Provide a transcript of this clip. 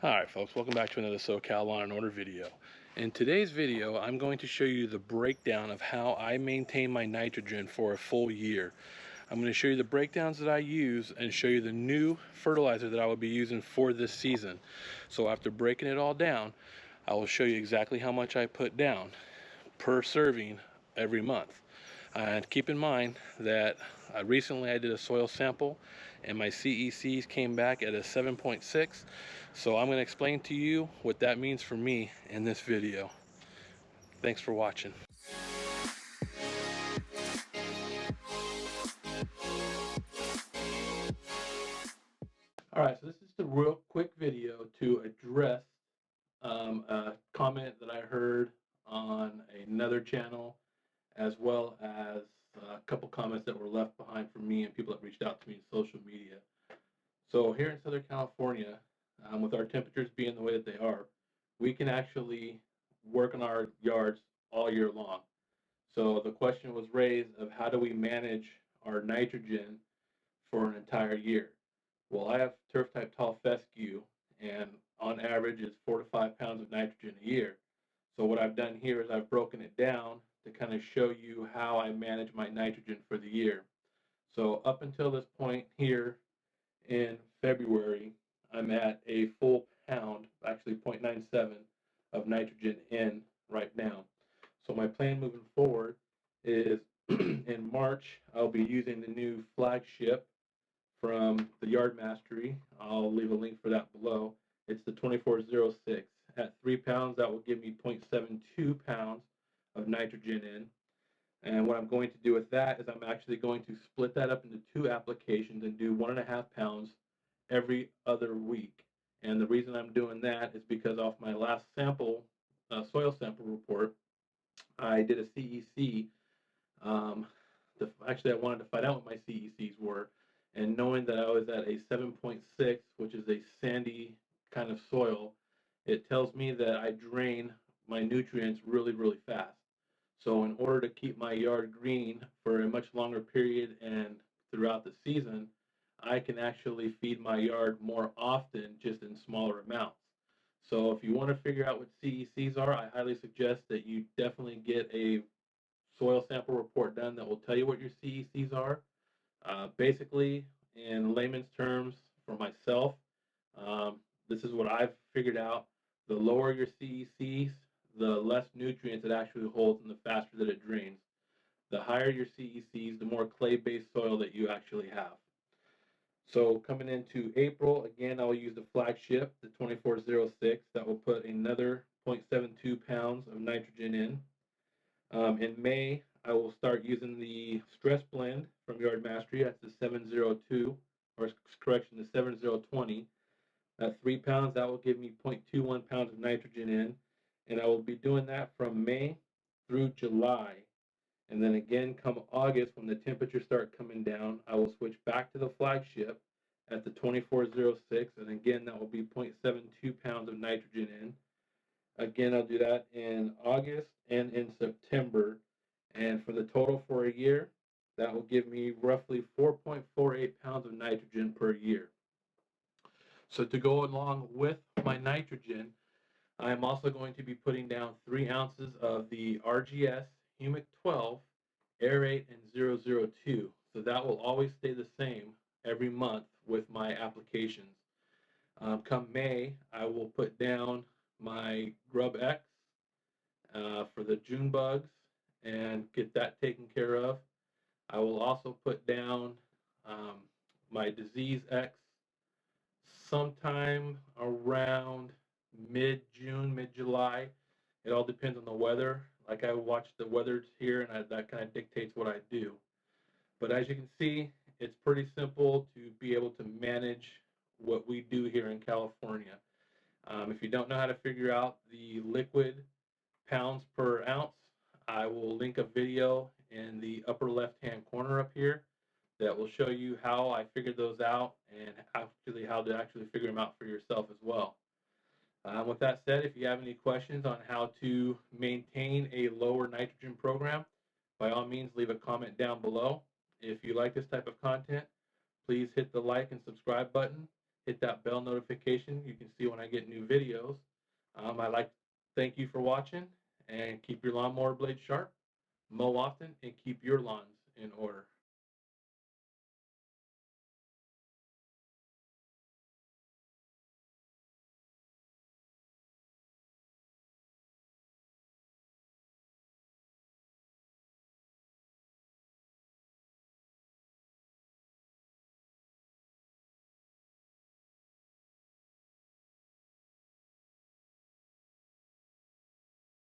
Alright folks, welcome back to another SoCal Lawn & Order video. In today's video, I'm going to show you the breakdown of how I maintain my nitrogen for a full year. I'm going to show you the breakdowns that I use and show you the new fertilizer that I will be using for this season. So after breaking it all down, I will show you exactly how much I put down per serving every month. And keep in mind that recently I did a soil sample and my CECs came back at a 7.6. So I'm going to explain to you what that means for me in this video. Thanks for watching. Alright, so this is a real quick video to address a comment that I heard on another channel, as well as a couple comments that were left behind from me and people that reached out to me in social media. So here in Southern California, with our temperatures being the way that they are, we can actually work on our yards all year long. So the question was raised of how do we manage our nitrogen for an entire year? Well, I have turf type tall fescue, and on average it's 4 to 5 pounds of nitrogen a year. So what I've done here is I've broken it down to kind of show you how I manage my nitrogen for the year. So up until this point here in February, I'm at a full pound, actually 0.97 of nitrogen in right now. So my plan moving forward is in March, I'll be using the new flagship from the Yard Mastery. I'll leave a link for that below. It's the 2406. At 3 pounds, that will give me 0.72 pounds of nitrogen in. And what I'm going to do with that is I'm actually going to split that up into 2 applications and do 1.5 pounds every other week. And the reason I'm doing that is because off my last sample, soil sample report, I did a CEC. Actually, I wanted to find out what my CECs were. And knowing that I was at a 7.6, which is a sandy kind of soil, it tells me that I drain my nutrients really, really fast. So in order to keep my yard green for a much longer period and throughout the season, I can actually feed my yard more often, just in smaller amounts. So if you want to figure out what CECs are, I highly suggest that you definitely get a soil sample report done that will tell you what your CECs are. Basically, in layman's terms, for myself, this is what I've figured out. The lower your CECs, the less nutrients it actually holds and the faster that it drains. The higher your CECs, the more clay-based soil that you actually have. So coming into April, again, I will use the flagship, the 2406. That will put another 0.72 pounds of nitrogen in. In May, I will start using the stress blend from Yard Mastery. That's the 702, or correction, the 7020. At 3 pounds, that will give me 0.21 pounds of nitrogen in. And I will be doing that from May through July. And then again, come August, when the temperatures start coming down, I will switch back to the flagship at the 2406. And again, that will be 0.72 pounds of nitrogen in. Again, I'll do that in August and in September. And for the total for a year, that will give me roughly 4.48 pounds of nitrogen per year. So to go along with my nitrogen, I'm also going to be putting down 3 ounces of the RGS Humic 12, Aerate, and 002. So that will always stay the same every month with my applications. Come May, I will put down my Grub X for the June bugs and get that taken care of. I will also put down my Disease X sometime around mid-June, mid-July. It all depends on the weather. Like, I watch the weather here, and that kind of dictates what I do. But as you can see, it's pretty simple to be able to manage what we do here in California. If you don't know how to figure out the liquid pounds per ounce, I will link a video in the upper left-hand corner up here that will show you how I figured those out and how to actually figure them out for yourself as well. With that said, if you have any questions on how to maintain a lower nitrogen program, by all means leave a comment down below. If you like this type of content, please hit the like and subscribe button. hit that bell notification. You can see when I get new videos. I like to thank you for watching, and keep your lawnmower blade sharp, mow often, and keep your lawn